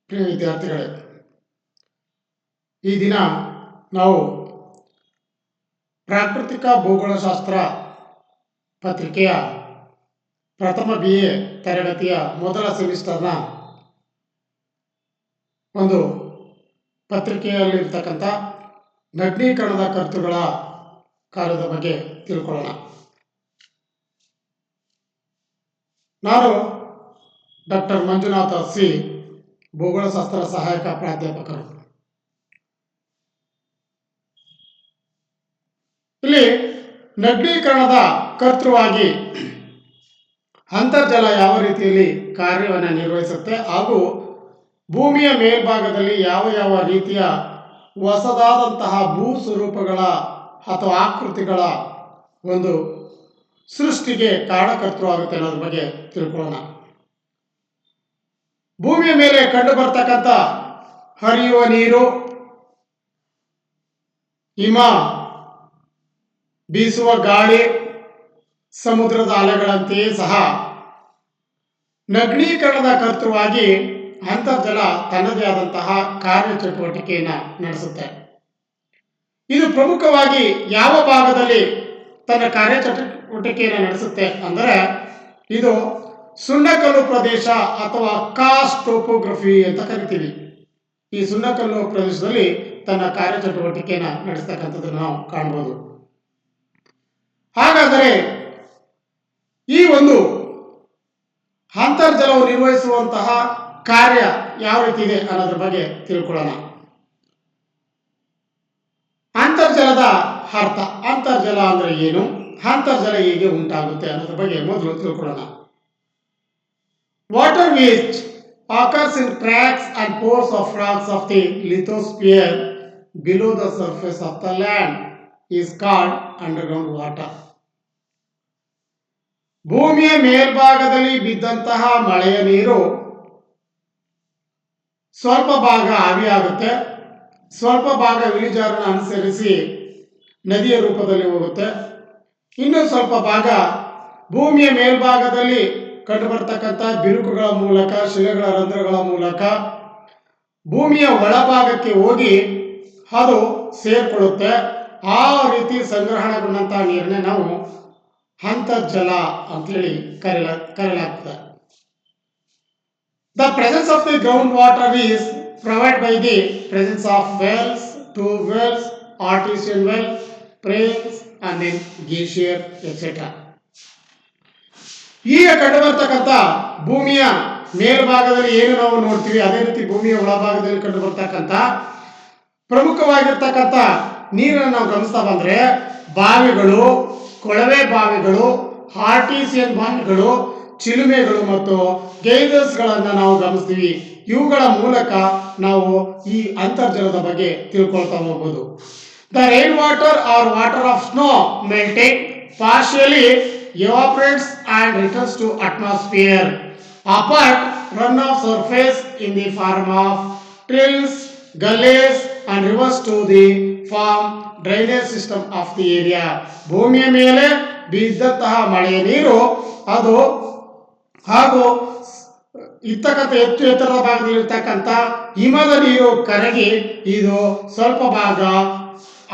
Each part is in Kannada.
ಪ್ರಿಯ ವಿದ್ಯಾರ್ಥಿಗಳೇ, ಈ ದಿನ ನಾವು ಪ್ರಾಕೃತಿಕ ಭೂಗೋಳಶಾಸ್ತ್ರ ಪತ್ರಿಕೆಯ ಪ್ರಥಮ BA ತರಗತಿಯ ಮೊದಲ ಸೆಮಿಸ್ಟರ್ನ ಒಂದು ಪತ್ರಿಕೆಯಲ್ಲಿರ್ತಕ್ಕಂಥ ನಗ್ನೀಕರಣದ ಕರ್ತೃಗಳ ಕಾರ್ಯದ ಬಗ್ಗೆ ತಿಳ್ಕೊಳ್ಳೋಣ. ನಾನು ಡಾಕ್ಟರ್ ಮಂಜುನಾಥ ಸಿ, ಭೂಗೋಳಶಾಸ್ತ್ರ ಸಹಾಯಕ ಪ್ರಾಧ್ಯಾಪಕರು. ಇಲ್ಲಿ ನಗ್ನೀಕರಣದ ಕರ್ತೃವಾಗಿ ಅಂತರ್ಜಲ ಯಾವ ರೀತಿಯಲ್ಲಿ ಕಾರ್ಯವನ್ನು ನಿರ್ವಹಿಸುತ್ತೆ ಹಾಗೂ ಭೂಮಿಯ ಮೇಲ್ಭಾಗದಲ್ಲಿ ಯಾವ ಯಾವ ರೀತಿಯ ಹೊಸದಾದಂತಹ ಭೂ ಸ್ವರೂಪಗಳ ಅಥವಾ ಆಕೃತಿಗಳ ಒಂದು ಸೃಷ್ಟಿಗೆ ಕಾರಣಕರ್ತೃ ಆಗುತ್ತೆ ಅನ್ನೋದ್ರ ಬಗ್ಗೆ ತಿಳ್ಕೊಳ್ಳೋಣ. ಭೂಮಿಯ ಮೇಲೆ ಕಂಡು ಬರ್ತಕ್ಕಂಥ ಹರಿಯುವ ನೀರು, ಹಿಮ, ಬೀಸುವ ಗಾಳಿ, ಸಮುದ್ರದ ಅಲೆಗಳಂತೆಯೇ ಸಹ ನಗ್ನೀಕರಣದ ಕರ್ತೃವಾಗಿ ಅಂತರ್ಜಲ ತನ್ನದೇ ಆದಂತಹ ಕಾರ್ಯಚಟುವಟಿಕೆಯನ್ನು ನಡೆಸುತ್ತೆ. ಇದು ಪ್ರಮುಖವಾಗಿ ಯಾವ ಭಾಗದಲ್ಲಿ ತನ್ನ ಕಾರ್ಯಚಟುವಟಿಕೆಯನ್ನು ನಡೆಸುತ್ತೆ ಅಂದರೆ, ಇದು ಸುಣ್ಣಕಲ್ಲು ಪ್ರದೇಶ ಅಥವಾ ಕಾಸ್ಟ್ ಟೋಪೋಗ್ರಫಿ ಅಂತ ಕರಿತೀವಿ. ಈ ಸುಣ್ಣಕಲ್ಲು ಪ್ರದೇಶದಲ್ಲಿ ತನ್ನ ಕಾರ್ಯಚಟುವಟಿಕೆಯನ್ನು ನಡೆಸ್ತಕ್ಕಂಥದ್ದನ್ನು ನಾವು ಕಾಣಬಹುದು. ಹಾಗಾದರೆ ಈ ಒಂದು ಅಂತರ್ಜಲವು ನಿರ್ವಹಿಸುವಂತಹ ಕಾರ್ಯ ಯಾವ ರೀತಿ ಇದೆ ಅನ್ನೋದ್ರ ಬಗ್ಗೆ ತಿಳ್ಕೊಳ್ಳೋಣ. ಅಂತರ್ಜಲದ ಅರ್ಥ, ಅಂತರ್ಜಲ ಅಂದ್ರೆ ಏನು, ಅಂತರ್ಜಲ ಹೇಗೆ ಉಂಟಾಗುತ್ತೆ ಅನ್ನೋದ್ರ ಬಗ್ಗೆ ಮೊದಲು ತಿಳ್ಕೊಳ್ಳೋಣ. Water which occurs in cracks and pores of rocks of the lithosphere below the surface of the land is called underground water. ಭೂಮಿಯ ಮೇಲ್ಭಾಗದಲ್ಲಿ ಬಿದ್ದಂತಹ ಮಳೆಯ ನೀರು ಸ್ವಲ್ಪ ಭಾಗ ಆವಿಯಾಗುತ್ತೆ, ಸ್ವಲ್ಪ ಭಾಗ ಇಳಿಜಾರನ್ನು ಅನುಸರಿಸಿ ನದಿಯ ರೂಪದಲ್ಲಿ ಹೋಗುತ್ತೆ, ಇನ್ನು ಸ್ವಲ್ಪ ಭಾಗ ಭೂಮಿಯ ಮೇಲ್ಭಾಗದಲ್ಲಿ ಕಂಡುಬರ್ತಕ್ಕಂಥ ಬಿರುಕುಗಳ ಮೂಲಕ, ಶಿಲೆಗಳ ರಂಧ್ರಗಳ ಮೂಲಕ ಭೂಮಿಯ ಒಳಭಾಗಕ್ಕೆ ಹೋಗಿ ಅದು ಸೇರ್ಕೊಳ್ಳುತ್ತೆ. ಆ ರೀತಿ ಸಂಗ್ರಹಣಗೊಂಡಂತಹ ನೀರನ್ನೇ ನಾವು ಅಂತರ್ಜಲ ಅಂತೇಳಿ ಕರೆಯಲಾಗ್ತದೆ. The presence of the groundwater is provided by the presence of wells, tube wells, artesian wells, springs and then glacier etc. ಈಗ ಕಂಡುಬರ್ತಕ್ಕಂಥ ಭೂಮಿಯ ಮೇಲ್ಭಾಗದಲ್ಲಿ ಏನು ನಾವು ನೋಡ್ತೀವಿ, ಅದೇ ರೀತಿ ಭೂಮಿಯ ಒಳಭಾಗದಲ್ಲಿ ಕಂಡು ಬರ್ತಕ್ಕಂಥ ಪ್ರಮುಖವಾಗಿರ್ತಕ್ಕಂಥ ನೀರನ್ನು ನಾವು ಗಮನಿಸ್ತಾ ಬಂದ್ರೆ ಬಾವಿಗಳು, ಕೊಳವೆ ಬಾವಿಗಳು, ಆರ್ಟಿಸಿಯನ್ ಬಾವಿಗಳು, ಚಿಲುಮೆಗಳು ಮತ್ತು ಗೇಜರ್ಸ್ಗಳನ್ನು ನಾವು ಗಮನಿಸ್ತೀವಿ. ಇವುಗಳ ಮೂಲಕ ನಾವು ಈ ಅಂತರ್ಜಲದ ಬಗ್ಗೆ ತಿಳ್ಕೊಳ್ತಾ ಹೋಗ್ಬೋದು. The rain water or water of snow melting partially evaporates and returns to atmosphere upon runoff surface in the form of trills, gullies and rivers to the form drainage system of the area. ಭೂಮಿಯ ಮೇಲೆ ಬಿದ್ದಂತಹ ಮಳೆಯ ನೀರು ಅದು ಹಾಗೂ ಇರ್ತಕ್ಕಂಥ ಹೆಚ್ಚು ಎತ್ತರದ ಭಾಗದಲ್ಲಿ ಇರ್ತಕ್ಕಂಥ ಹಿಮದ ನೀರು ಕರಗಿ ಇದು ಸ್ವಲ್ಪ ಭಾಗ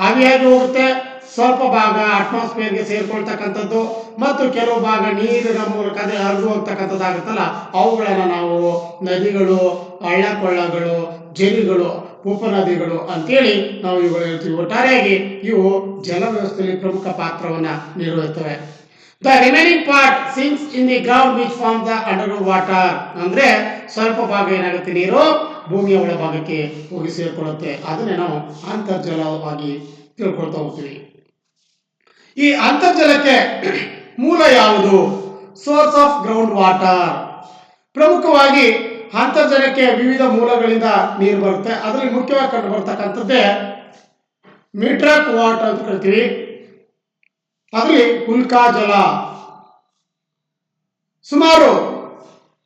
ಆವಿಯಾಗಿ ಹೋಗುತ್ತೆ, ಸ್ವಲ್ಪ ಭಾಗ ಅಟ್ಮಾಸ್ಫಿಯರ್ಗೆ ಸೇರ್ಕೊಳ್ತಕ್ಕಂಥದ್ದು ಮತ್ತು ಕೆಲವು ಭಾಗ ನೀರಿನ ಮೂಲಕ ಅದೇ ಹರಿದು ಹೋಗ್ತಕ್ಕಂಥದ್ದಾಗುತ್ತಲ್ಲ, ಅವುಗಳನ್ನು ನಾವು ನದಿಗಳು, ಹಳ್ಳಕೊಳ್ಳಗಳು, ಜರಿಗಳು, ಉಪನದಿಗಳು ಅಂತೇಳಿ ನಾವು ಇವುಗಳು ಹೇಳ್ತೀವಿ. ಒಟ್ಟಾರೆಯಾಗಿ ಇವು ಜಲ ವ್ಯವಸ್ಥೆಯಲ್ಲಿ ಪ್ರಮುಖ ಪಾತ್ರವನ್ನು ನಿರ್ವಹಿಸ್ತವೆ. The remaining part sinks in the ground which form the underground water. ಅಂದ್ರೆ ಸ್ವಲ್ಪ ಭಾಗ ಏನಾಗುತ್ತೆ, ನೀರು ಭೂಮಿಯ ಒಳಭಾಗಕ್ಕೆ ಹೋಗಿ ಸೇರ್ಕೊಳ್ಳುತ್ತೆ. ಅದನ್ನೇ ನಾವು ಅಂತರ್ಜಲವಾಗಿ ತಿಳ್ಕೊಳ್ತಾ ಹೋಗ್ತೀವಿ. ಈ ಅಂತರ್ಜಲಕ್ಕೆ ಮೂಲ ಯಾವುದು? Source of ground water. ಪ್ರಮುಖವಾಗಿ ಅಂತರ್ಜಲಕ್ಕೆ ವಿವಿಧ ಮೂಲಗಳಿಂದ ನೀರು ಬರುತ್ತೆ. ಅದರಲ್ಲಿ ಮುಖ್ಯವಾಗಿ ಕಂಡು ಬರ್ತಕ್ಕಂಥದ್ದೇ ಮಿಟ್ರಕ್ ವಾಟರ್ ಅಂತ ಕರಿತೀವಿ. ಅದರಲ್ಲಿ ಉಲ್ಕಾ ಜಲ ಸುಮಾರು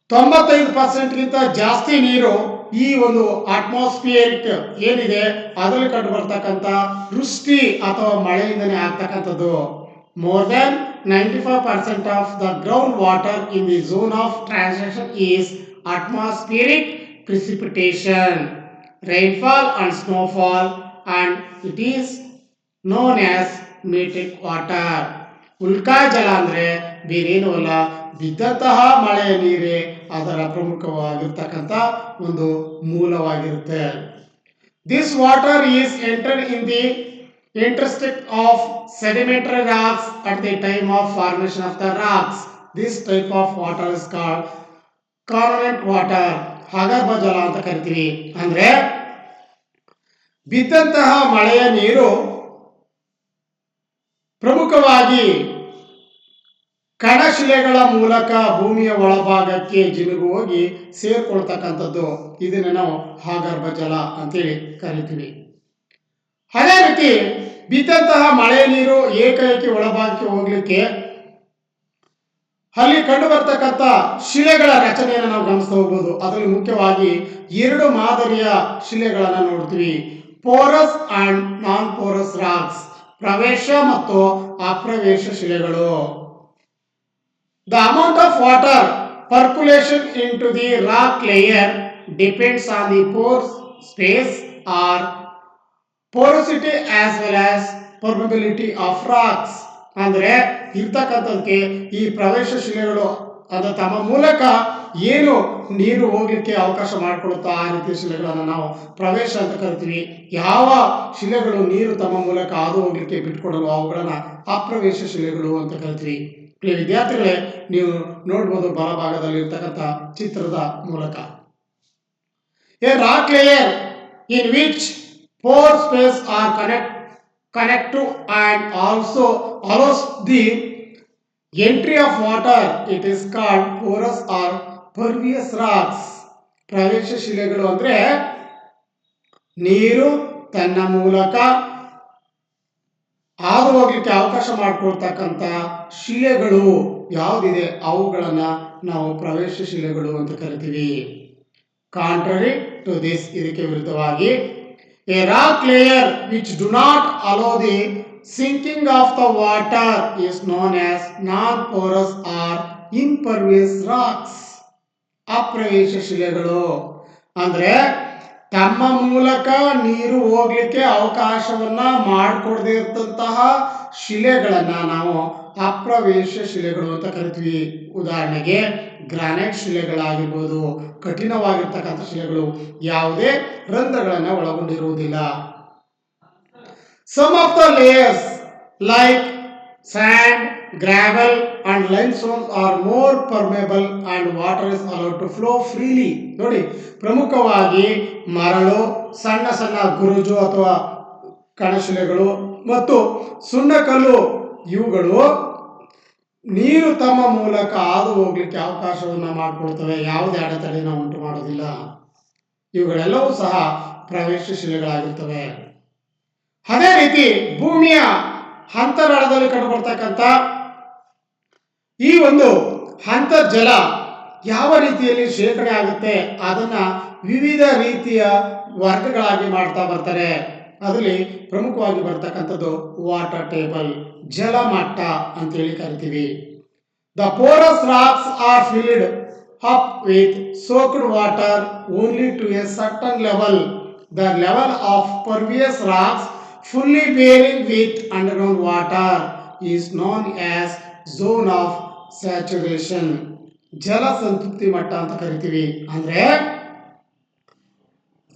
95% ಜಾಸ್ತಿ ನೀರು ಈ ಒಂದು ಅಟ್ಮಾಸ್ಫಿಯರಿಕ್ ಏನಿದೆ ಅದರಲ್ಲಿ ಕಂಡು ಬರ್ತಕ್ಕಂಥ ವೃಷ್ಟಿ ಅಥವಾ ಮಳೆಯಿಂದನೇ ಆಗ್ತಕ್ಕಂಥದ್ದು. More than 95% of the ground water in the zone of transaction is atmospheric precipitation, rainfall and snowfall, and it is known as meteoric water. Ulka ಜಲ ಅಂದ್ರೆ ಬೇರೇನೂ ಅಲ್ಲ, ಬಿದ್ದಂತಹ ಮಳೆಯ ನೀರೇ ಅದರ ಪ್ರಮುಖವಾಗಿರ್ತಕ್ಕಂಥ ಒಂದು ಮೂಲವಾಗಿರುತ್ತೆ. This water is entered in the interstice of sedimentary rocks at the time of formation of the rocks. This type of water is called convent water, ಹಗರ್ಭ ಜಲ ಅಂತ ಕರಿತೀವಿ. ಅಂದ್ರೆ ಬಿದ್ದಂತಹ ಮಳೆಯ ನೀರು ಪ್ರಮುಖವಾಗಿ ಕಣಶಿಲೆಗಳ ಮೂಲಕ ಭೂಮಿಯ ಒಳಭಾಗಕ್ಕೆ ಜಿನುಗು ಹೋಗಿ ಸೇರ್ಕೊಳ್ತಕ್ಕಂಥದ್ದು, ಇದನ್ನ ನಾವು ಹಾಗರ್ಭ ಜಲ ಅಂತೇಳಿ ಕರಿತೀವಿ. ಅದೇ ರೀತಿ ಬಿದ್ದಂತಹ ಮಳೆ ನೀರು ಏಕೈಕಿ ಒಳಭಾಗಕ್ಕೆ ಹೋಗ್ಲಿಕ್ಕೆ ಅಲ್ಲಿ ಕಂಡು ಬರ್ತಕ್ಕಂಥ ಶಿಲೆಗಳ ರಚನೆಯನ್ನು ನಾವು ಗಮನಿಸ್ತಾ ಹೋಗ್ಬೋದು. ಅದರಲ್ಲಿ ಮುಖ್ಯವಾಗಿ ಎರಡು ಮಾದರಿಯ ಶಿಲೆಗಳನ್ನ ನೋಡ್ತೀವಿ, porous and non porous rocks, ಪ್ರವೇಶ ಮತ್ತು ಅಪ್ರವೇಶ ಶಿಲೆಗಳು. The amount of water percolation into the rock layer depends on the pore space or porosity as well as permeability of rocks. ಅಂದ್ರೆ ಇರ್ತಕ್ಕಂಥದಕ್ಕೆ ಈ ಪ್ರವೇಶ ಶಿಲೆಗಳು ಅದು ತಮ್ಮ ಮೂಲಕ ಏನು ನೀರು ಹೋಗ್ಲಿಕ್ಕೆ ಅವಕಾಶ ಮಾಡಿಕೊಡುತ್ತೋ ಆ ರೀತಿಯ ಶಿಲೆಗಳನ್ನು ನಾವು ಪ್ರವೇಶ ಅಂತ ಕರಿತೀವಿ. ಯಾವ ಶಿಲೆಗಳು ನೀರು ತಮ್ಮ ಮೂಲಕ ಹಾದು ಹೋಗ್ಲಿಕ್ಕೆ ಬಿಟ್ಕೊಡಲು ಅವುಗಳನ್ನ ಅಪ್ರವೇಶ ಶಿಲೆಗಳು ಅಂತ ಕರಿತೀವಿ. ಪ್ರಿಯ ವಿದ್ಯಾರ್ಥಿಗಳೇ, ನೀವು ನೋಡ್ಬೋದು ಬಲಭಾಗದಲ್ಲಿ ಇರ್ತಕ್ಕಂಥ ಚಿತ್ರದ ಮೂಲಕ. A rock layer in which pore space are connect to and also allows the entry of water. It is called porous or pervious rocks. ಪ್ರವೇಶ ಶಿಲೆಗಳು ಅಂದ್ರೆ ನೀರು ತನ್ನ ಮೂಲಕ ಹಾದು ಹೋಗ್ಲಿಕ್ಕೆ ಅವಕಾಶ ಮಾಡಿಕೊಳ್ತಕ್ಕಂಥ ಶಿಲೆಗಳು ಯಾವುದಿದೆ ಅವುಗಳನ್ನ ನಾವು ಪ್ರವೇಶ ಶಿಲೆಗಳು ಅಂತ ಕರಿತೀವಿ. ಕಾಂಟ್ರರಿ ಟು ದಿಸ್, ಇದಕ್ಕೆ ವಿರುದ್ಧವಾಗಿ a rock layer which do not allow the sinking of the water is known as non-porous or impervious rocks. ಅಪ್ರವೇಶ ಶಿಲೆಗಳು ಅಂದ್ರೆ ತಮ್ಮ ಮೂಲಕ ನೀರು ಹೋಗ್ಲಿಕ್ಕೆ ಅವಕಾಶವನ್ನ ಮಾಡಿಕೊಡದೇ ಇರ್ತಂತಹ ಶಿಲೆಗಳನ್ನ ನಾವು ಅಪ್ರವೇಶ ಶಿಲೆಗಳು ಅಂತ ಕರಿತೀವಿ. ಉದಾಹರಣೆಗೆ ಗ್ರಾನೈಟ್ ಶಿಲೆಗಳಾಗಿರ್ಬೋದು, ಕಠಿಣವಾಗಿರ್ತಕ್ಕಂಥ ಶಿಲೆಗಳು ಯಾವುದೇ ರಂಧ್ರಗಳನ್ನ ಒಳಗೊಂಡಿರುವುದಿಲ್ಲ. Some of the layers like sand, gravel and limestone are more permeable and water is allowed to flow freely. ನೋಡಿ, ಪ್ರಮುಖವಾಗಿ ಮರಳು, ಸಣ್ಣ ಸಣ್ಣ ಗುರುಜು ಅಥವಾ ಕಣಶಿಲೆಗಳು ಮತ್ತು ಸುಣ್ಣಕಲ್ಲು ಇವುಗಳು ನೀರು ತಮ್ಮ ಮೂಲಕ ಹಾದು ಹೋಗ್ಲಿಕ್ಕೆ ಅವಕಾಶವನ್ನ ಮಾಡಿಕೊಳ್ತವೆ, ಯಾವುದೇ ಅಡೆತಡೆನ ಉಂಟು ಮಾಡೋದಿಲ್ಲ. ಇವುಗಳೆಲ್ಲವೂ ಸಹ ಪ್ರವೇಶ ಶಿಲೆಗಳಾಗಿರ್ತವೆ. ಅದೇ ರೀತಿ ಭೂಮಿಯ ಅಂತರಾಳದಲ್ಲಿ ಕಂಡುಬರ್ತಕ್ಕಂಥ ಈ ಒಂದು ಅಂತರ್ಜಲ ಯಾವ ರೀತಿಯಲ್ಲಿ ಶೇಖರಣೆ ಆಗುತ್ತೆ ಅದನ್ನ ವಿವಿಧ ರೀತಿಯ ವರ್ಗಗಳಾಗಿ ಮಾಡ್ತಾ ಬರ್ತಾರೆ. ಅದರಲ್ಲಿ ಪ್ರಮುಖವಾಗಿ ಬರ್ತಕ್ಕಂಥದ್ದು ವಾಟರ್ ಟೇಬಲ್, ಜಲಮಟ್ಟ ಅಂತೇಳಿ ಕರಿತೀವಿ. The Porus racks R filled up with soaked water only to a certain level. The level of pervious rocks fully bearing with underground water is known as zone of saturation. ಜಲ ಸಂತೃಪ್ತಿ ಮಟ್ಟ ಅಂತ ಕರಿತೀವಿ. ಅಂದ್ರೆ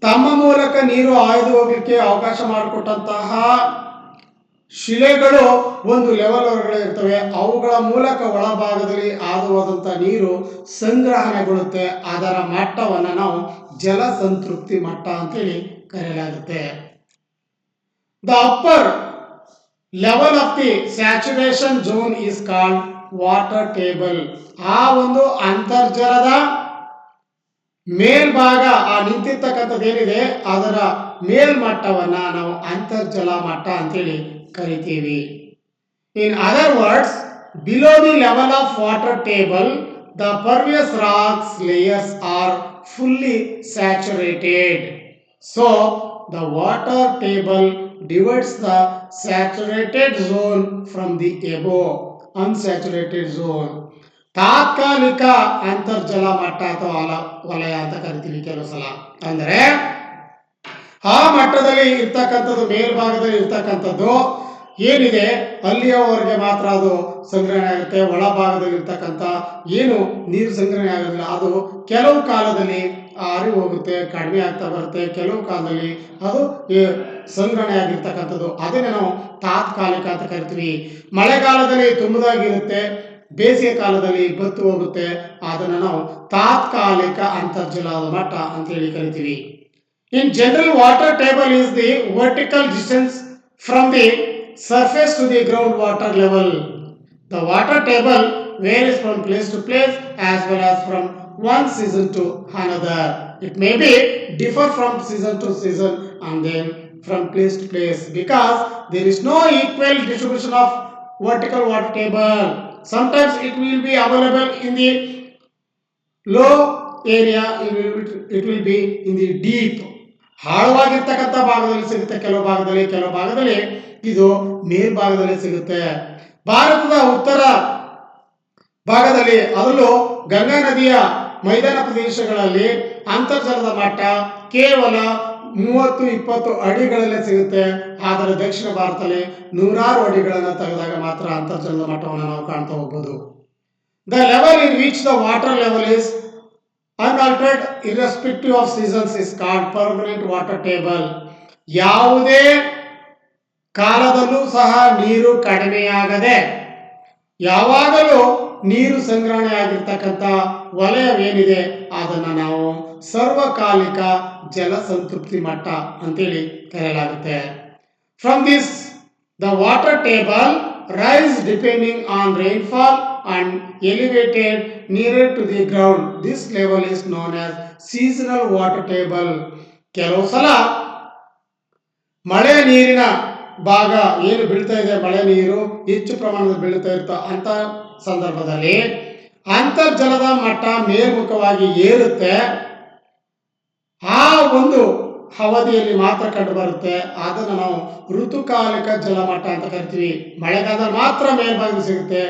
ತಮ್ಮ ಮೂಲಕ ನೀರು ಹಾಯ್ದು ಹೋಗ್ಲಿಕ್ಕೆ ಅವಕಾಶ ಮಾಡಿಕೊಟ್ಟಂತಹ ಶಿಲೆಗಳು ಒಂದು ಲೆವೆಲ್ ಹೊರಗಡೆ ಇರ್ತವೆ. ಅವುಗಳ ಮೂಲಕ ಒಳಭಾಗದಲ್ಲಿ ಹಾದು ಹೋದಂತಹ ನೀರು ಸಂಗ್ರಹಣೆಗೊಳ್ಳುತ್ತೆ. ಅದರ ಮಟ್ಟವನ್ನ ನಾವು ಜಲ ಸಂತೃಪ್ತಿ ಮಟ್ಟ ಅಂತೇಳಿ ಕರೆಯಲಾಗುತ್ತೆ. The upper level of the saturation zone is called water table. ಆ ಒಂದು ಅಂತರ್ಜಲದ ಮೇಲ್ಭಾಗ ಆ ನಿಂತಿರ್ತಕ್ಕಂಥದ್ದೇನಿದೆ ಅದರ ಮೇಲ್ಮಟ್ಟವನ್ನ ನಾವು ಅಂತರ್ಜಲ ಮಟ್ಟ ಅಂತೇಳಿ ಕರಿತೀವಿ. In other words, below the level of water table the pervious rocks layers are fully saturated. So the water table divides the saturated zone from the above unsaturated zone. ತಾತ್ಕಾಲಿಕ ಅಂತರ್ಜಲ ಮಟ್ಟ ಅಥವಾ ವಲಯ ಅಂತ ಕರಿತೀವಿ ಕೆಲವು ಸಲ. ಅಂದರೆ ಆ ಮಟ್ಟದಲ್ಲಿ ಇರ್ತಕ್ಕಂಥದ್ದು, ಮೇಲ್ಭಾಗದಲ್ಲಿ ಇರ್ತಕ್ಕಂಥದ್ದು ಏನಿದೆ ಅಲ್ಲಿಯವರೆಗೆ ಮಾತ್ರ ಅದು ಸಂಗ್ರಹಣೆ ಆಗುತ್ತೆ. ಒಳಭಾಗದಲ್ಲಿ ಇರ್ತಕ್ಕಂಥ ಏನು ನೀರು ಸಂಗ್ರಹಣೆ ಆಗೋದಿಲ್ಲ, ಅದು ಕೆಲವು ಕಾಲದಲ್ಲಿ ಆರಿ ಹೋಗುತ್ತೆ, ಕಡಿಮೆ ಆಗ್ತಾ ಬರುತ್ತೆ. ಕೆಲವು ಕಾಲದಲ್ಲಿ ಅದು ಸಂಗ್ರಹಣೆ ಆಗಿರ್ತಕ್ಕಂಥದ್ದು ಅದನ್ನೇ ನಾವು ತಾತ್ಕಾಲಿಕ ಅಂತ ಕರಿತೀವಿ. ಮಳೆಗಾಲದಲ್ಲಿ ತುಂಬದಾಗಿರುತ್ತೆ, ಬೇಸಿಗೆ ಕಾಲದಲ್ಲಿ ಬತ್ತು ಹೋಗುತ್ತೆ. ಅದನ್ನು ನಾವು ತಾತ್ಕಾಲಿಕ ಅಂತರ್ಜಲದ ಮಟ್ಟ ಅಂತ ಹೇಳಿ ಕರಿತೀವಿ. In general, water table is the vertical distance from the surface to the groundwater level. The water table varies from place to place as well as from one season to another. It may be differ from season to season and then from place to place because there is no equal distribution of vertical water table. Sometimes it will be available in the low area, it will be in the deep. ಆಳವಾಗಿರ್ತಕ್ಕಂಥ ಭಾಗದಲ್ಲಿ ಸಿಗುತ್ತೆ, ಕೆಲವು ಭಾಗದಲ್ಲಿ ಇದು ಮೇಲ್ಭಾಗದಲ್ಲಿ ಸಿಗುತ್ತೆ. ಭಾರತದ ಉತ್ತರ ಭಾಗದಲ್ಲಿ ಅದರಲ್ಲೂ ಗಂಗಾ ನದಿಯ ಮೈದಾನ ಪ್ರದೇಶಗಳಲ್ಲಿ ಅಂತರ್ಜಲದ ಮಟ್ಟ ಕೇವಲ 30-20 ಅಡಿಗಳಲ್ಲೇ ಸಿಗುತ್ತೆ. ಆದರೆ ದಕ್ಷಿಣ ಭಾರತದಲ್ಲಿ ನೂರಾರು ಅಡಿಗಳನ್ನು ತೆಗೆದಾಗ ಮಾತ್ರ ಅಂತರ್ಜಲದ ಮಟ್ಟವನ್ನು ನಾವು ಕಾಣ್ತಾ ಹೋಗ್ಬೋದು. The level in which the water level is unaltered irrespective of seasons is called permanent water table. ಯಾವುದೇ ಕಾಲದಲ್ಲೂ ಸಹ ನೀರು ಕಡಿಮೆಯಾಗದೆ ಯಾವಾಗಲೂ ನೀರು ಸಂಗ್ರಹಣೆ ಆಗಿರ್ತಕ್ಕಂಥ ವಲಯವೇನಿದೆ ಅದನ್ನು ನಾವು ಸರ್ವಕಾಲಿಕ ಜಲ ಸಂತೃಪ್ತಿ ಮಟ್ಟ ಅಂತೇಳಿ ಕರೆಯಲಾಗುತ್ತೆ. From this the water table rise depending on rainfall and elevated nearer to the ground. This level is known as seasonal water table. ಕೆಲವು ಸಲ ಮಳೆ ನೀರಿನ ಭಾಗ ಏನು ಬೀಳ್ತಾ ಇದೆ, ಮಳೆ ನೀರು ಹೆಚ್ಚು ಪ್ರಮಾಣದಲ್ಲಿ ಬೀಳ್ತಾ ಇರ್ತಾ ಅಂತ ಸಂದರ್ಭದಲ್ಲಿ ಅಂತರ್ಜಲದ ಮಟ್ಟ ಮೇಲ್ಮುಖವಾಗಿ ಏರುತ್ತೆ. ಆ ಒಂದು ಅವಧಿಯಲ್ಲಿ ಮಾತ್ರ ಕಂಡು ಬರುತ್ತೆ. ಅದನ್ನು ನಾವು ಋತುಕಾಲಿಕ ಜಲಮಟ್ಟ ಅಂತ ಕರಿತೀವಿ. ಮಳೆಗಾಲದಲ್ಲಿ ಮಾತ್ರ ಮೇಲ್ಭಾಗದಲ್ಲಿ ಸಿಗುತ್ತೆ,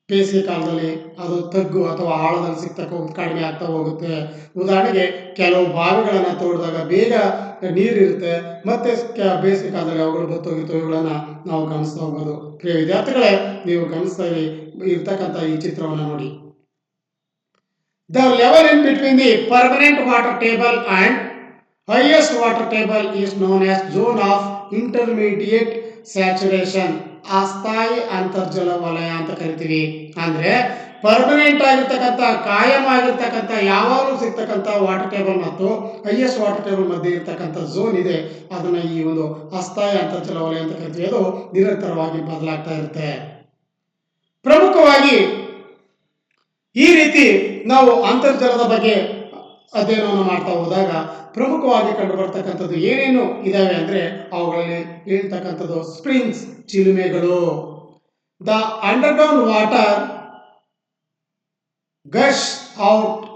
ಬೇಸಿಗೆ ಕಾಲದಲ್ಲಿ ಅದು ತಗ್ಗು ಅಥವಾ ಆಳದಲ್ಲಿ ಸಿಗ್ತಕ್ಕ ಕಡಿಮೆ ಆಗ್ತಾ ಹೋಗುತ್ತೆ. ಉದಾಹರಣೆಗೆ ಕೆಲವು ಬಾವಿಗಳನ್ನು ತೋಡಿದಾಗ ಬೇಗ ನೀರಿರುತ್ತೆ, ಮತ್ತೆ ಬೇಸಿಗೆ ಕಾಲದಲ್ಲಿ ಅವುಗಳು ಬತ್ತೋಗಿತ್ತು. ಇವುಗಳನ್ನು ನಾವು ಗಮನಿಸ್ತಾ ಹೋಗ್ಬೋದು. ಪ್ರಿಯ ವಿದ್ಯಾರ್ಥಿಗಳೇ, ನೀವು ಗಮನಿಸ್ತಾ ಇರ್ತಕ್ಕಂಥ ಈ ಚಿತ್ರವನ್ನು ನೋಡಿ. The level in between the permanent water table and highest water table is known as zone of intermediate saturation. ಅಸ್ಥಾಯಿ ಅಂತರ್ಜಲ ವಲಯ ಅಂತ ಕರಿತೀವಿ. ಅಂದ್ರೆ ಪರ್ಮನೆಂಟ್ ಆಗಿರ್ತಕ್ಕಂಥ, ಕಾಯಂ ಆಗಿರ್ತಕ್ಕಂಥ, ಯಾವಾಗಲೂ ಸಿಗ್ತಕ್ಕಂಥ ವಾಟರ್ ಟೇಬಲ್ ಮತ್ತು ಹೈಯೆಸ್ಟ್ ವಾಟರ್ ಟೇಬಲ್ ಮಧ್ಯೆ ಇರ್ತಕ್ಕಂಥ ಝೋನ್ ಇದೆ, ಅದನ್ನ ಈ ಒಂದು ಅಸ್ಥಾಯಿ ಅಂತರ್ಜಲ ವಲಯ ಅಂತ ಕರಿತೀವಿ. ಅದು ನಿರಂತರವಾಗಿ ಬದಲಾಗ್ತಾ ಇರುತ್ತೆ. ಪ್ರಮುಖವಾಗಿ ಈ ರೀತಿ ನಾವು ಅಂತರ್ಜಲದ ಬಗ್ಗೆ ಅಧ್ಯಯನವನ್ನು ಮಾಡ್ತಾ ಹೋದಾಗ ಪ್ರಮುಖವಾಗಿ ಕಂಡು ಬರ್ತಕ್ಕಂಥದ್ದು ಏನೇನು ಇದಾವೆ ಅಂದ್ರೆ ಅವುಗಳಲ್ಲಿ ಹೇಳ್ತಕ್ಕಂಥದ್ದು ಸ್ಪ್ರಿಂಗ್ಸ್, ಚಿಲುಮೆಗಳು. The underground water gush out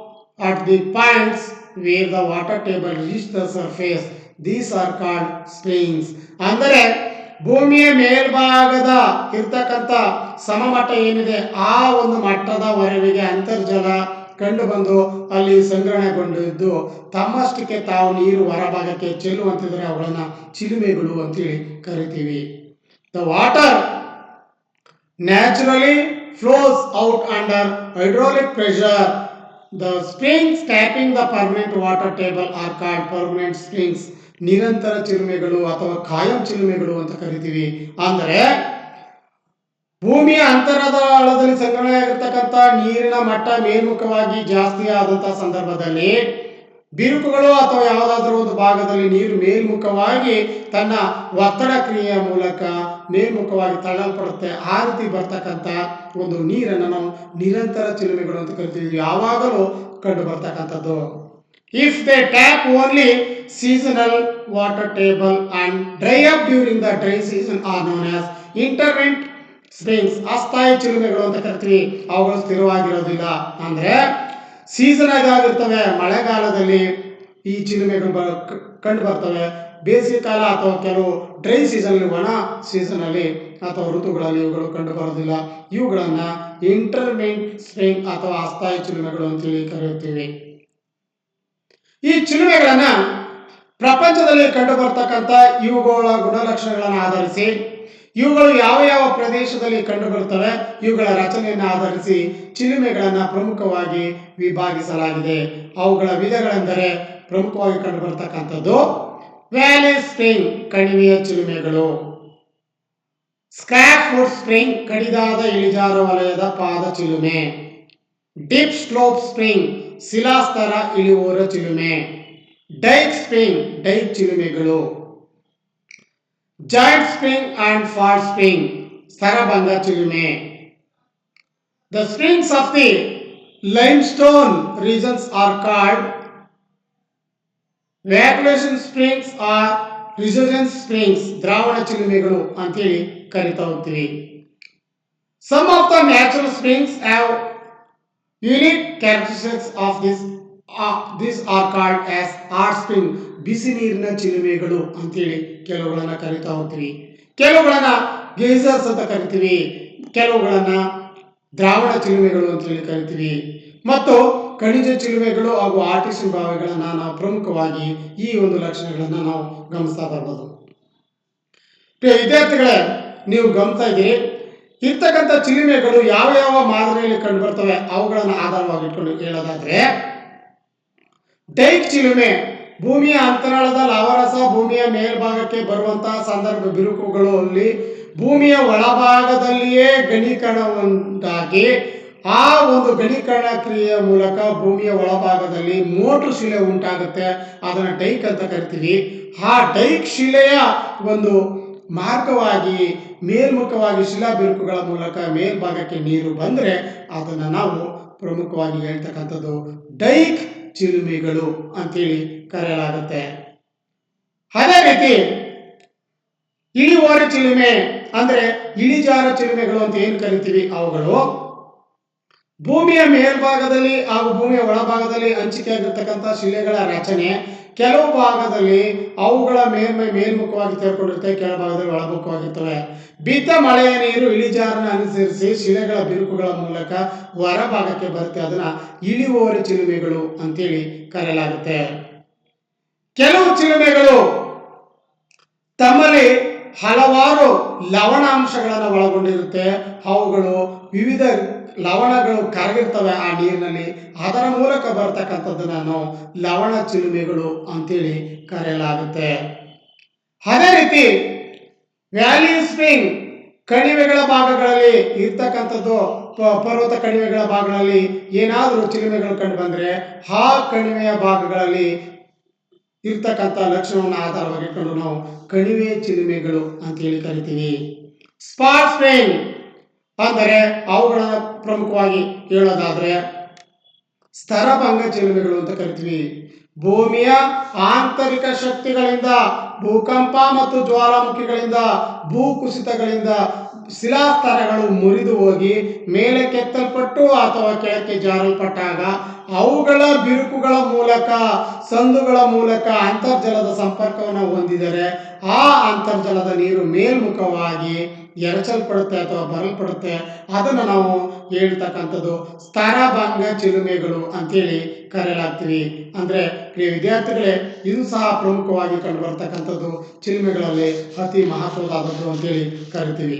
at the points where the water table reach the surface. These are called springs. ಅಂದರೆ ಭೂಮಿಯ ಮೇಲ್ಭಾಗದ ಇರ್ತಕ್ಕಂಥ ಸಮಮಟ್ಟ ಏನಿದೆ ಆ ಒಂದು ಮಟ್ಟದವರೆಗೆ ಅಂತರ್ಜಲ ಕಂಡು ಬಂದು ಅಲ್ಲಿ ಸಂಗ್ರಹಣೆಗೊಂಡಿದ್ದು ತಮ್ಮಷ್ಟಕ್ಕೆ ತಾವು ನೀರು ಹೊರಭಾಗಕ್ಕೆ ಚೆಲ್ಲುವಂತಿದ್ರೆ ಅವುಗಳನ್ನು ಚಿಲುಮೆಗಳು ಅಂತೇಳಿ ಕರಿತೀವಿ. The water naturally flows out under hydraulic pressure. The springs tapping the permanent water table are called permanent springs. ನಿರಂತರ ಚಿಲುಮೆಗಳು ಅಥವಾ ಕಾಯಂ ಚಿಲುಮೆಗಳು ಅಂತ ಕರಿತೀವಿ. ಅಂದರೆ ಭೂಮಿಯ ಅಂತರದ ಆಳದಲ್ಲಿ ಸಂಗ್ರಹಣೆಯಾಗಿರ್ತಕ್ಕಂಥ ನೀರಿನ ಮಟ್ಟ ಮೇಲ್ಮುಖವಾಗಿ ಜಾಸ್ತಿ ಆದಂತಹ ಸಂದರ್ಭದಲ್ಲಿ ಬಿರುಕುಗಳು ಅಥವಾ ಯಾವುದಾದ್ರೂ ಒಂದು ಭಾಗದಲ್ಲಿ ನೀರು ಮೇಲ್ಮುಖವಾಗಿ ತನ್ನ ಒತ್ತಡ ಕ್ರಿಯೆಯ ಮೂಲಕ ಮೇಲ್ಮುಖವಾಗಿ ತಳ್ಳಲ್ಪಡುತ್ತೆ. ಆ ರೀತಿ ಬರ್ತಕ್ಕಂಥ ಒಂದು ನೀರನ್ನು ನಾವು ನಿರಂತರ ಚಿಲುಮೆಗಳು ಅಂತ ಕರಿತೀವಿ. ಯಾವಾಗಲೂ ಕಂಡು ಬರ್ತಕ್ಕಂಥದ್ದು. If they tap only seasonal water table and dry up during the dry season are known as intermittent springs. ಅಸ್ಥಾಯಿ ಚಿಲುಮೆಗಳು ಅಂತ ಕರಿತೀವಿ. ಅವುಗಳು ಸ್ಥಿರವಾಗಿರೋದಿಲ್ಲ. ಅಂದ್ರೆ ಸೀಸನ್ ಆಗಿರ್ತವೆ. ಮಳೆಗಾಲದಲ್ಲಿ ಈ ಚಿಲುಮೆಗಳು ಕಂಡು ಬರ್ತವೆ. ಬೇಸಿಗೆ ಕಾಲ ಅಥವಾ ಕೆಲವು ಡ್ರೈ ಸೀಸನ್, ಒಣ ಸೀಸನ್ ಅಲ್ಲಿ ಅಥವಾ ಋತುಗಳಲ್ಲಿ ಇವುಗಳು ಕಂಡು ಬರೋದಿಲ್ಲ. ಇವುಗಳನ್ನು ಇಂಟರ್ಮಿಟೆಂಟ್ ಸ್ಪ್ರಿಂಗ್ ಅಥವಾ ಅಸ್ಥಾಯಿ ಚಿಲುಮೆಗಳು ಅಂತೇಳಿ ಕರೆಯುತ್ತೇವೆ. ಈ ಚಿಲುಮೆಗಳನ್ನ ಪ್ರಪಂಚದಲ್ಲಿ ಕಂಡು ಬರ್ತಕ್ಕಂಥ ಇವುಗಳ ಗುಣಲಕ್ಷಣಗಳನ್ನು ಆಧರಿಸಿ, ಇವುಗಳು ಯಾವ ಯಾವ ಪ್ರದೇಶದಲ್ಲಿ ಕಂಡು ಬರುತ್ತವೆ, ಇವುಗಳ ರಚನೆಯನ್ನು ಆಧರಿಸಿ ಚಿಲುಮೆಗಳನ್ನು ಪ್ರಮುಖವಾಗಿ ವಿಭಾಗಿಸಲಾಗಿದೆ. ಅವುಗಳ ವಿಧಗಳೆಂದರೆ ಪ್ರಮುಖವಾಗಿ ಕಂಡು ಬರ್ತಕ್ಕಂಥದ್ದು ವ್ಯಾಲಿ ಸ್ಪ್ರಿಂಗ್ ಕಣಿವೆಯ ಚಿಲುಮೆಗಳು, ಸ್ಕ್ಯಾಫ್ ಫುಟ್ ಸ್ಪ್ರಿಂಗ್ ಕಡಿದಾದ ಇಳಿಜಾರು ವಲಯದ ಪಾದ ಚಿಲುಮೆ, ಡೀಪ್ ಸ್ಲೋಪ್ ಸ್ಪ್ರಿಂಗ್ ಶಿಲಾಸ್ತರ ಇಳಿಯುವ ಚಿಲುಮೆ, ಡೈಕ್ ಸ್ಪ್ರಿಂಗ್ ಡೈಕ್ ಚಿಲುಮೆಗಳು, joint spring and fault spring ಸ್ತರಭಂಗ ಚಿಲುಮೆ. The springs of the limestone regions are called evacuation springs or resurgence springs, ದ್ರಾವಣ ಚಿಲುಮೆಗಳು ಅಂತೇಳಿ ಕರಿತಾ ಹೋಗ್ತೀವಿ. Some of the natural springs have unique characteristics of these are called as hot spring, ಬಿಸಿ ನೀರಿನ ಚಿಲುಮೆಗಳು ಅಂತೇಳಿ ಕೆಲವುಗಳನ್ನ ಕರಿತಾ ಹೋಗ್ತೀವಿ. ಕೆಲವುಗಳನ್ನ ಗೇಜರ್ಸ್ ಅಂತ ಕರಿತೀವಿ, ಕೆಲವುಗಳನ್ನ ದ್ರಾವಣ ಚಿಲುಮೆಗಳು ಅಂತೇಳಿ ಕರಿತೀವಿ. ಮತ್ತು ಖನಿಜ ಚಿಲುಮೆಗಳು ಹಾಗೂ ಆರ್ಟಿಷನ್ ಬಾವಿಗಳನ್ನ ನಾವು ಪ್ರಮುಖವಾಗಿ ಈ ಒಂದು ಲಕ್ಷಣಗಳನ್ನ ನಾವು ಗಮನಿಸ್ತಾ ಬರ್ಬೋದು. ವಿದ್ಯಾರ್ಥಿಗಳೇ, ನೀವು ಗಮನಿಸ್ತಾ ಇದ್ದೀರಿ, ಇರ್ತಕ್ಕಂಥ ಚಿಲುಮೆಗಳು ಯಾವ ಯಾವ ಮಾದರಿಯಲ್ಲಿ ಕಂಡು ಬರ್ತವೆ ಅವುಗಳನ್ನು ಆಧಾರವಾಗಿ ಇಟ್ಕೊಂಡು ಹೇಳೋದಾದ್ರೆ, ಡೈಕ್ ಚಿಲುಮೆ ಭೂಮಿಯ ಅಂತರಾಳದ ಲಾವರಸ ಭೂಮಿಯ ಮೇಲ್ಭಾಗಕ್ಕೆ ಬರುವಂತಹ ಸಂದರ್ಭ ಬಿರುಕುಗಳಲ್ಲಿ ಭೂಮಿಯ ಒಳಭಾಗದಲ್ಲಿಯೇ ಘನೀಕರಣ ಉಂಟಾಗಿ ಆ ಒಂದು ಘನೀಕರಣ ಕ್ರಿಯೆಯ ಮೂಲಕ ಭೂಮಿಯ ಒಳಭಾಗದಲ್ಲಿ ಮೋಟು ಶಿಲೆ ಉಂಟಾಗುತ್ತೆ. ಅದನ್ನು ಡೈಕ್ ಅಂತ ಕರಿತೀವಿ. ಆ ಡೈಕ್ ಶಿಲೆಯ ಒಂದು ಮಾರ್ಗವಾಗಿ ಮೇಲ್ಮುಖವಾಗಿ ಶಿಲಾ ಬಿರುಕುಗಳ ಮೂಲಕ ಮೇಲ್ಭಾಗಕ್ಕೆ ನೀರು ಬಂದರೆ ಅದನ್ನು ನಾವು ಪ್ರಮುಖವಾಗಿ ಹೇಳ್ತಕ್ಕಂಥದ್ದು ಡೈಕ್ ಚಿಲುಮೆಗಳು ಅಂತೇಳಿ ಕರೆಯಲಾಗುತ್ತೆ. ಅದೇ ರೀತಿ ಇಳಿವಾರ ಚಿಲುಮೆ ಅಂದ್ರೆ ಇಳಿಜಾರ ಚಿಲುಮೆಗಳು ಅಂತ ಏನು ಕರಿತೀವಿ, ಅವುಗಳು ಭೂಮಿಯ ಮೇಲ್ಭಾಗದಲ್ಲಿ ಹಾಗೂ ಭೂಮಿಯ ಒಳಭಾಗದಲ್ಲಿ ಹಂಚಿಕೆಯಾಗಿರ್ತಕ್ಕಂಥ ಶಿಲೆಗಳ ರಚನೆ, ಕೆಲವು ಭಾಗದಲ್ಲಿ ಅವುಗಳ ಮೇಲ್ಮೈ ಮೇಲ್ಮುಖವಾಗಿ ತೆರೆಕೊಂಡಿರ್ತವೆ, ಕೆಳ ಭಾಗದಲ್ಲಿ ಒಳಮುಖವಾಗಿರ್ತವೆ. ಬಿದ್ದ ಮಳೆಯ ನೀರು ಇಳಿಜಾರನ್ನು ಅನುಸರಿಸಿ ಶಿಲೆಗಳ ಬಿರುಕುಗಳ ಮೂಲಕ ಹೊರಭಾಗಕ್ಕೆ ಬರುತ್ತೆ. ಅದನ್ನ ಇಳಿಯುವವರಿ ಚಿಲುಮೆಗಳು ಅಂತೇಳಿ ಕರೆಯಲಾಗುತ್ತೆ. ಕೆಲವು ಚಿಲುಮೆಗಳು ತಮ್ಮಲ್ಲಿ ಹಲವಾರು ಲವಣಾಂಶಗಳನ್ನು ಒಳಗೊಂಡಿರುತ್ತೆ. ಅವುಗಳು ವಿವಿಧ ಲವಣಗಳು ಕರಗಿರ್ತವೆ ಆ ನೀರಿನಲ್ಲಿ, ಅದರ ಮೂಲಕ ಬರ್ತಕ್ಕಂಥದ್ದನ್ನು ನಾವು ಲವಣ ಚಿಲುಮೆಗಳು ಅಂತೇಳಿ ಕರೆಯಲಾಗುತ್ತೆ. ಅದೇ ರೀತಿ ವ್ಯಾಲಿ ಸ್ಪ್ರಿಂಗ್ ಕಣಿವೆಗಳ ಭಾಗಗಳಲ್ಲಿ ಇರ್ತಕ್ಕಂಥದ್ದು, ಪರ್ವತ ಕಣಿವೆಗಳ ಭಾಗಗಳಲ್ಲಿ ಏನಾದರೂ ಚಿಲುಮೆಗಳು ಕಂಡು ಬಂದರೆ ಆ ಕಣಿವೆಯ ಭಾಗಗಳಲ್ಲಿ ಇರ್ತಕ್ಕಂಥ ಲಕ್ಷಣವನ್ನು ಆಧಾರವಾಗಿ ಇಟ್ಕೊಂಡು ನಾವು ಕಣಿವೆ ಚಿಲುಮೆಗಳು ಅಂತೇಳಿ ಕರಿತೀವಿ. ಸ್ಪಾಟ್ ಸ್ಪ್ರಿಂಗ್ ಅಂದರೆ ಅವುಗಳನ್ನ ಪ್ರಮುಖವಾಗಿ ಹೇಳೋದಾದ್ರೆ ಸ್ತರಭಂಗ ಚಿಲುಮೆಗಳು ಅಂತ ಕರಿತೀವಿ. ಭೂಮಿಯ ಆಂತರಿಕ ಶಕ್ತಿಗಳಿಂದ, ಭೂಕಂಪ ಮತ್ತು ಜ್ವಾಲಾಮುಖಿಗಳಿಂದ, ಭೂಕುಸಿತಗಳಿಂದ ಶಿಲಾಸ್ತರಗಳು ಮುರಿದು ಹೋಗಿ ಮೇಲೆ ಕೆತ್ತಲ್ಪಟ್ಟು ಅಥವಾ ಕೆಳಕ್ಕೆ ಜಾರಲ್ಪಟ್ಟಾಗ ಅವುಗಳ ಬಿರುಕುಗಳ ಮೂಲಕ, ಸಂದುಗಳ ಮೂಲಕ ಅಂತರ್ಜಲದ ಸಂಪರ್ಕವನ್ನು ಹೊಂದಿದರೆ ಆ ಅಂತರ್ಜಲದ ನೀರು ಮೇಲ್ಮುಖವಾಗಿ ಎರಚಲ್ಪಡುತ್ತೆ ಅಥವಾ ಬರಲ್ಪಡುತ್ತೆ. ಅದನ್ನು ನಾವು ಹೇಳ್ತಕ್ಕಂಥದ್ದು ಸ್ತರಭಂಗ ಚಿಲುಮೆಗಳು ಅಂತೇಳಿ ಕರೆಯಲಾಗ್ತೀವಿ. ಅಂದರೆ ಪ್ರಿಯ ವಿದ್ಯಾರ್ಥಿಗಳೇ, ಇದು ಸಹ ಪ್ರಮುಖವಾಗಿ ಕಂಡು ಬರ್ತಕ್ಕಂಥದ್ದು ಚಿಲುಮೆಗಳಲ್ಲಿ ಅತಿ ಮಹತ್ವದಾದದ್ದು ಅಂತೇಳಿ ಕರಿತೀವಿ.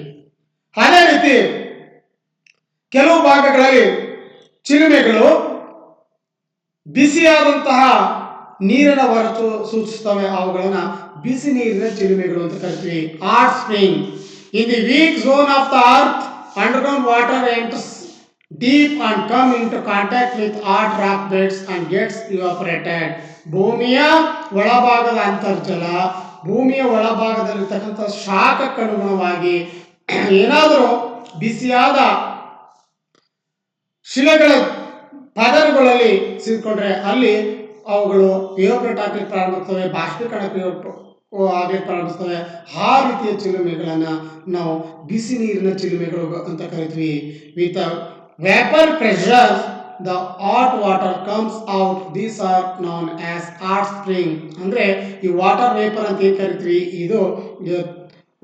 ಅದೇ ರೀತಿ ಕೆಲವು ಭಾಗಗಳಲ್ಲಿ ಚಿಲುಮೆಗಳು ಬಿಸಿಯಾದಂತಹ ನೀರಿನ ಹೊರತು ಸೂಚಿಸುತ್ತವೆ. ಅವುಗಳನ್ನ ಬಿಸಿ ನೀರಿನ ಚಿಲುಮೆಗಳು ಅಂತ ಕರಿತೀವಿ. Hot spring in the weak zone of the earth underground water enters deep and come into contact with hot rock beds and gets evaporated. ಭೂಮಿಯ ಒಳಭಾಗದ ಅಂತರ್ಜಲ ಭೂಮಿಯ ಒಳಭಾಗದಲ್ಲಿರ್ತಕ್ಕಂಥ ಶಾಖಕ್ಕನುಗುಣವಾಗಿ ಏನಾದರೂ ಬಿಸಿಯಾದ ಶಿಲೆಗಳ ಪದರಗಳಲ್ಲಿ ಸಿಕ್ಕೊಂಡ್ರೆ ಅಲ್ಲಿ ಅವುಗಳು ಇವಾಪರೇಟ್ ಆಗಲಿಕ್ಕೆ ಪ್ರಾರಂಭಿಸ್ತವೆ, ಬಾಷ್ಪೀಕರಣಕ್ಕೆ ಆಗಲಿಕ್ಕೆ ಪ್ರಾರಂಭಿಸ್ತವೆ. ಆ ರೀತಿಯ ಚಿಲುಮೆಗಳನ್ನು ನಾವು ಬಿಸಿ ನೀರಿನ ಚಿಲುಮೆಗಳು ಅಂತ ಕರಿತೀವಿ. With vapour pressure the hot water comes out, these are known as hot spring. ಅಂದರೆ ಈ ವಾಟರ್ ವೇಪರ್ ಅಂತ ಏನು ಕರಿತೀವಿ, ಇದು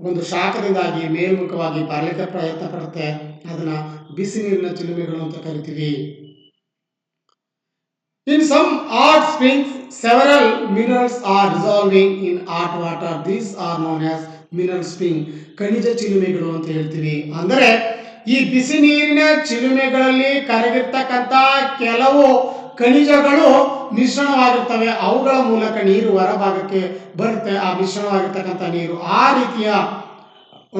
ಒಂದು ಶಾಖದಿಂದಾಗಿ ಮೇಲ್ಮುಖವಾಗಿ ಬರಲಿಕ್ಕೆ ಪ್ರಯತ್ನ ಪಡುತ್ತೆ. ಅದನ್ನ ಬಿಸಿ ನೀರಿನ ಚಿಲುಮೆಗಳು ಅಂತ ಕರಿತೀವಿ. In some hot springs, several minerals are dissolving in hot water. These are known as mineral spring. ಖನಿಜ ಚಿಲುಮೆಗಳು ಅಂತ ಹೇಳ್ತೀವಿ. ಅಂದರೆ ಈ ಬಿಸಿ ನೀರಿನ ಚಿಲುಮೆಗಳಲ್ಲಿ ಕರಗಿರ್ತಕ್ಕಂಥ ಕೆಲವು ಖನಿಜಗಳು ಮಿಶ್ರಣವಾಗಿರ್ತವೆ. ಅವುಗಳ ಮೂಲಕ ನೀರು ಹೊರಭಾಗಕ್ಕೆ ಬರುತ್ತೆ. ಆ ಮಿಶ್ರಣವಾಗಿರ್ತಕ್ಕಂಥ ನೀರು ಆ ರೀತಿಯ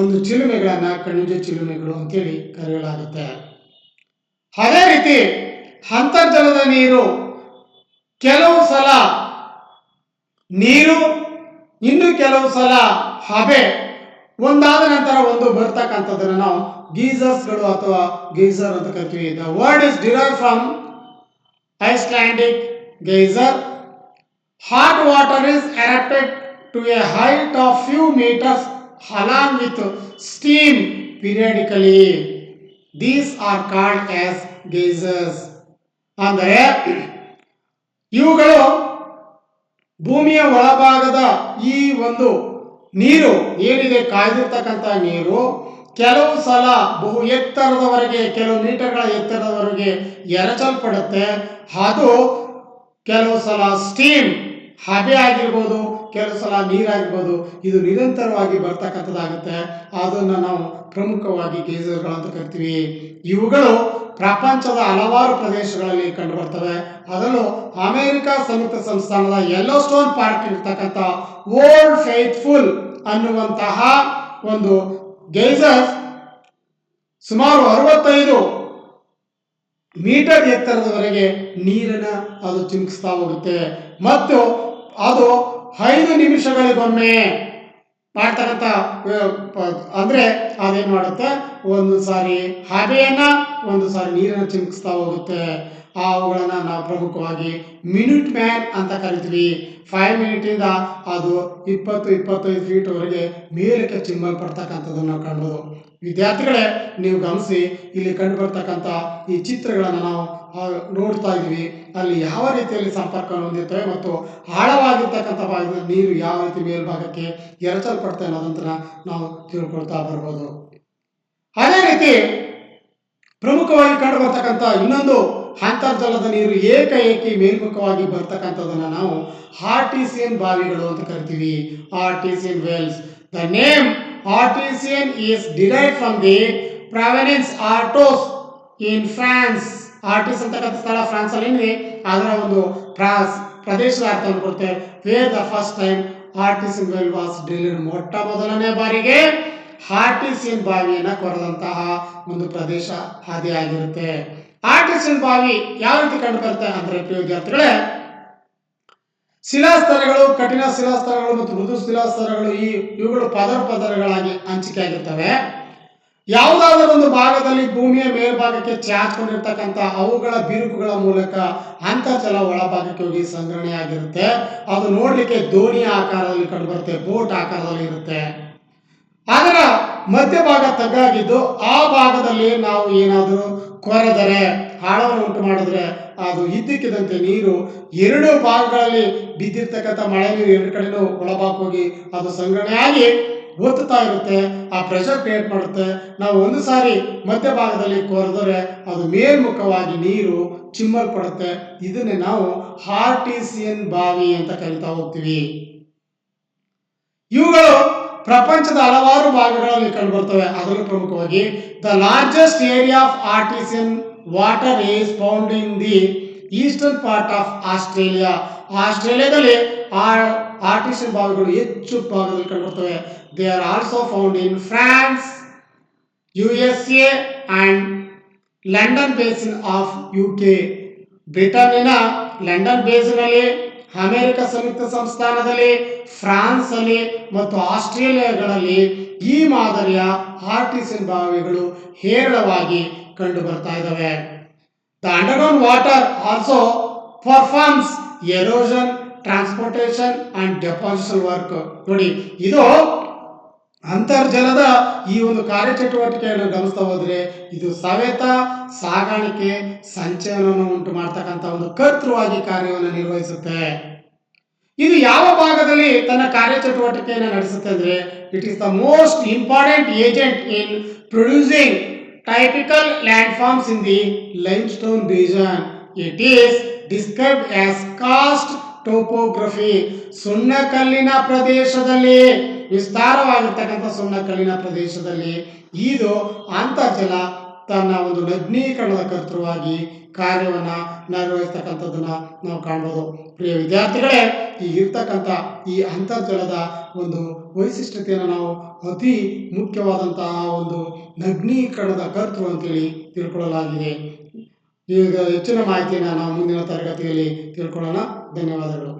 ಒಂದು ಚಿಲುಮೆಗಳನ್ನು ಖನಿಜ ಚಿಲುಮೆಗಳು ಅಂತೇಳಿ ಕರೆಯಲಾಗುತ್ತೆ. ಅದೇ ರೀತಿ ಅಂತರ್ಜಲದ ನೀರು ಕೆಲವು ಸಲ ನೀರು, ಇನ್ನು ಕೆಲವು ಸಲ ಹಬೆ ಒಂದಾದ ನಂತರ ಒಂದು ಬರ್ತಕ್ಕಂಥದ್ದನ್ನು ನಾವು ಗೀಸರ್ಸ್ಗಳು ಅಥವಾ ಗೀಸರ್ ಅಂತ ಕರಿತೀವಿ. The word is derive from Icelandic geyser. Hot water is erupted to a height of few metres along with steam periodically. These are called as geysers. ಅಂದರೆ ಇವುಗಳು ಭೂಮಿಯ ಒಳಭಾಗದ ಈ ಒಂದು ನೀರು ಏನಿದೆ, ಕಾಯ್ದಿರ್ತಕ್ಕಂಥ ನೀರು ಕೆಲವು ಸಲ ಬಹು ಎತ್ತರದವರೆಗೆ, ಕೆಲವು ಮೀಟರ್ಗಳ ಎತ್ತರದವರೆಗೆ ಎರಚಲ್ಪಡುತ್ತೆ. ಅದು ಕೆಲವು ಸಲ ಸ್ಟೀಮ್ ಹಬೆ ಆಗಿರ್ಬೋದು, ಕೆಲವು ಸಲ ನೀರಾಗಿರ್ಬೋದು. ಇದು ನಿರಂತರವಾಗಿ ಬರ್ತಕ್ಕಂಥದ್ದಾಗುತ್ತೆ. ಅದನ್ನು ನಾವು ಪ್ರಮುಖವಾಗಿ ಗೇಜರ್ಗಳು ಅಂತ ಕರಿತೀವಿ. ಇವುಗಳು ಪ್ರಪಂಚದ ಹಲವಾರು ಪ್ರದೇಶಗಳಲ್ಲಿ ಕಂಡು ಬರ್ತವೆ. ಅದರಲ್ಲೂ ಅಮೆರಿಕ ಸಂಯುಕ್ತ ಸಂಸ್ಥಾನದ ಯೆಲ್ಲೋಸ್ಟೋನ್ ಪಾರ್ಕ್ ಇರ್ತಕ್ಕಂಥ ಓಲ್ಡ್ ಫೇತ್ಫುಲ್ ಅನ್ನುವಂತಹ ಒಂದು ಗೇಜರ್ಸ್ ಸುಮಾರು 65 ಮೀಟರ್ ಎತ್ತರದವರೆಗೆ ನೀರನ್ನು ಅದು ಚಿಮುಕಿಸ್ತಾ ಹೋಗುತ್ತೆ. ಮತ್ತು ಅದು 5 ನಿಮಿಷಗಳಿಗೊಮ್ಮೆ ಮಾಡ್ತಕ್ಕಂಥ ಅಂದರೆ ಅದೇನು ಮಾಡುತ್ತೆ, ಒಂದು ಸಾರಿ ಹಬೆಯನ್ನು, ಒಂದು ಸಾರಿ ನೀರನ್ನು ಚಿಮುಕಿಸ್ತಾ ಹೋಗುತ್ತೆ. ಅವುಗಳನ್ನು ನಾವು ಪ್ರಮುಖವಾಗಿ ಮಿನಿಟ್ ಮ್ಯಾನ್ ಅಂತ ಕರಿತೀವಿ. 5 ಮಿನಿಟಿಂದ ಅದು 20-25 ಫೀಟ್ವರೆಗೆ ಮೇಲಕ್ಕೆ ಚಿಮ್ಮಲ್ಪಡ್ತಕ್ಕಂಥದ್ದನ್ನು ನಾವು ಕಾಣ್ಬೋದು. ವಿದ್ಯಾರ್ಥಿಗಳೇ, ನೀವು ಗಮನಿಸಿ, ಇಲ್ಲಿ ಕಂಡು ಬರ್ತಕ್ಕಂಥ ಈ ಚಿತ್ರಗಳನ್ನು ನಾವು ನೋಡ್ತಾ ಇದ್ದೀವಿ. ಅಲ್ಲಿ ಯಾವ ರೀತಿಯಲ್ಲಿ ಸಂಪರ್ಕವನ್ನು ಹೊಂದಿರ್ತವೆ ಮತ್ತು ಆಳವಾಗಿರ್ತಕ್ಕಂಥ ಭಾಗದಲ್ಲಿ ನೀರು ಯಾವ ರೀತಿ ಮೇಲ್ಭಾಗಕ್ಕೆ ಎರಚಲ್ಪಡ್ತವೆ ಅನ್ನೋದಂತ ನಾವು ತಿಳ್ಕೊಳ್ತಾ ಬರ್ಬೋದು. ಅದೇ ರೀತಿ ಪ್ರಮುಖವಾಗಿ ಕಂಡು ಬರ್ತಕ್ಕಂಥ ಇನ್ನೊಂದು ಅಂತರ್ಜಲದ ನೀರು ಏಕಾಏಕಿ ಮೇಲ್ಮುಖವಾಗಿ ಬರ್ತಕ್ಕಂಥದ್ದನ್ನು ನಾವು ಆರ್ಟಿಸಿಯನ್ ಬಾವಿಗಳು ಅಂತ ಕರಿತೀವಿ. Artesian wells. The name artesian is derived from the province Artois in France. Artois ಅಂತಕ್ಕಂಥ ಸ್ಥಳ ಫ್ರಾನ್ಸ್ ಅಲ್ಲಿ ಏನಿದೆ, ಅದರ ಒಂದು ಪ್ರದೇಶದ ಅರ್ಥವನ್ನು ಕೊಡುತ್ತೆ. Where the first time artesian well was drilled. ಮೊಟ್ಟ ಮೊದಲನೇ ಬಾರಿಗೆ ಆರ್ಟಿಸಿಯನ್ ಬಾವಿಯನ್ನು ಕೊರೆದಂತಹ ಒಂದು ಪ್ರದೇಶ ಅದೇ ಆಗಿರುತ್ತೆ. ಆರ್ಟಿಸಿಯನ್ ಬಾವಿ ಯಾವ ರೀತಿ ಕಂಡು ಬರುತ್ತೆ ಅಂದ್ರೆ ವಿದ್ಯಾರ್ಥಿಗಳೇ, ಶಿಲಾಸ್ತರಗಳು, ಕಠಿಣ ಶಿಲಾಸ್ತರಗಳು ಮತ್ತು ಮೃದು ಶಿಲಾಸ್ತರಗಳು ಇವುಗಳು ಪದರಗಳಾಗಿ ಹಂಚಿಕೆ ಆಗಿರ್ತವೆ. ಯಾವುದಾದರೂ ಒಂದು ಭಾಗದಲ್ಲಿ ಭೂಮಿಯ ಮೇಲ್ಭಾಗಕ್ಕೆ ಚಾಚಿಕೊಂಡಿರ್ತಕ್ಕಂಥ ಅವುಗಳ ಬಿರುಕುಗಳ ಮೂಲಕ ಅಂತರ್ಜಲ ಒಳಭಾಗಕ್ಕೆ ಹೋಗಿ ಸಂಗ್ರಹಣೆ ಆಗಿರುತ್ತೆ. ಅದು ನೋಡ್ಲಿಕ್ಕೆ ದೋಣಿಯ ಆಕಾರದಲ್ಲಿ ಕಂಡುಬರುತ್ತೆ, ಬೋಟ್ ಆಕಾರದಲ್ಲಿ ಇರುತ್ತೆ. ಅದರ ಮಧ್ಯಭಾಗ ತಗ್ಗಾಗಿದ್ದು ಆ ಭಾಗದಲ್ಲಿ ನಾವು ಏನಾದರೂ ಕೊರೆದರೆ, ಆಳವನ್ನು ಉಂಟು ಮಾಡಿದ್ರೆ, ಅದು ಇದ್ದಕ್ಕಿದ್ದಂತೆ ನೀರು 2 ಭಾಗಗಳಲ್ಲಿ ಬಿದ್ದಿರ್ತಕ್ಕಂಥ ಮಳೆ ನೀರು 2 ಕಡೆನೂ ಒಳಭಾಗಕ್ಕೆ ಹೋಗಿ ಅದು ಸಂಗ್ರಹಣೆ ಆಗಿ ಒತ್ತುತ್ತಾ ಇರುತ್ತೆ. ಆ ಪ್ರೆಷರ್ ಕ್ರಿಯೇಟ್ ಮಾಡುತ್ತೆ. ನಾವು ಒಂದು ಸಾರಿ ಮಧ್ಯಭಾಗದಲ್ಲಿ ಕೊರೆದರೆ ಅದು ಮೇಲ್ಮುಖವಾಗಿ ನೀರು ಚಿಮ್ಮಲ್ಪಡುತ್ತೆ. ಇದನ್ನೇ ನಾವು ಆರ್ಟಿಸಿಯನ್ ಬಾವಿ ಅಂತ ಕರಿತಾ ಹೋಗ್ತೀವಿ. ಇವುಗಳು ಪ್ರಪಂಚದ ಹಲವಾರು ಭಾಗಗಳಲ್ಲಿ ಕಂಡುಬರ್ತವೆ. ಅದರಲ್ಲೂ ಪ್ರಮುಖವಾಗಿ the largest area of artesian water is found in the eastern part of Australia. ಆಸ್ಟ್ರೇಲಿಯಾದಲ್ಲಿ ಆರ್ಟಿಸಿಯನ್ ಬಾವಿಗಳು ಹೆಚ್ಚು ಭಾಗದಲ್ಲಿ ಕಂಡುಬರ್ತವೆ. They are also found in France, USA and London basin of UK. ಬ್ರಿಟನ್ನಿನ ಲಂಡನ್ ಬೇಸಿನಲ್ಲಿ, ಅಮೆರಿಕ ಸಂಯುಕ್ತ ಸಂಸ್ಥಾನದಲ್ಲಿ, ಫ್ರಾನ್ಸ್ ಅಲ್ಲಿ ಮತ್ತು ಆಸ್ಟ್ರೇಲಿಯಾಗಳಲ್ಲಿ ಈ ಮಾದರಿಯ ಆರ್ಟಿಸಿಯನ್ ಬಾವಿಗಳು ಹೇರಳವಾಗಿ ಕಂಡು ಬರ್ತಾ ಇದ್ದಾವೆ. The underground water also performs erosion, transportation and deposition work. ನೋಡಿ, ಇದು ಅಂತರ್ಜಲದ ಈ ಒಂದು ಕಾರ್ಯಚಟುವಟಿಕೆಯನ್ನು ಗಮನಿಸ್ತಾ ಹೋದ್ರೆ ಇದು ಸವೆತ, ಸಾಗಾಣಿಕೆ, ಸಂಚಯನವನ್ನು ಉಂಟು ಮಾಡ್ತಕ್ಕಂಥ ಒಂದು ಕರ್ತೃವಾಗಿ ಕಾರ್ಯವನ್ನು ನಿರ್ವಹಿಸುತ್ತೆ. ಇದು ಯಾವ ಭಾಗದಲ್ಲಿ ತನ್ನ ಕಾರ್ಯಚಟುವಟಿಕೆಯನ್ನು ನಡೆಸುತ್ತೆ ಅಂದರೆ it is the most important agent in producing typical landforms in the limestone basin. It is described as karst topography. ಸುಣ್ಣಕಲ್ಲಿನ ಪ್ರದೇಶದಲ್ಲಿ, ವಿಸ್ತಾರವಾಗಿರ್ತಕ್ಕಂಥ ಸುಣ್ಣಕಲ್ಲಿನ ಪ್ರದೇಶದಲ್ಲಿ ಇದು ಅಂತರ್ಜಲ ತನ್ನ ಒಂದು ನಗ್ನೀಕರಣದ ಕರ್ತೃವಾಗಿ ಕಾರ್ಯವನ್ನು ನಿರ್ವಹಿಸ್ತಕ್ಕಂಥದ್ದನ್ನು ನಾವು ಕಾಣ್ಬೋದು. ಪ್ರಿಯ ವಿದ್ಯಾರ್ಥಿಗಳೇ, ಇರ್ತಕ್ಕಂಥ ಈ ಅಂತರ್ಜಲದ ಒಂದು ವೈಶಿಷ್ಟ್ಯತೆಯನ್ನು ನಾವು ಅತಿ ಮುಖ್ಯವಾದಂತಹ ಒಂದು ನಗ್ನೀಕರಣದ ಕರ್ತೃ ಅಂತೇಳಿ ತಿಳ್ಕೊಳ್ಳಲಾಗಿದೆ. ಈಗ ಹೆಚ್ಚಿನ ಮಾಹಿತಿಯನ್ನು ನಾವು ಮುಂದಿನ ತರಗತಿಯಲ್ಲಿ ತಿಳ್ಕೊಳ್ಳೋಣ. ಧನ್ಯವಾದಗಳು.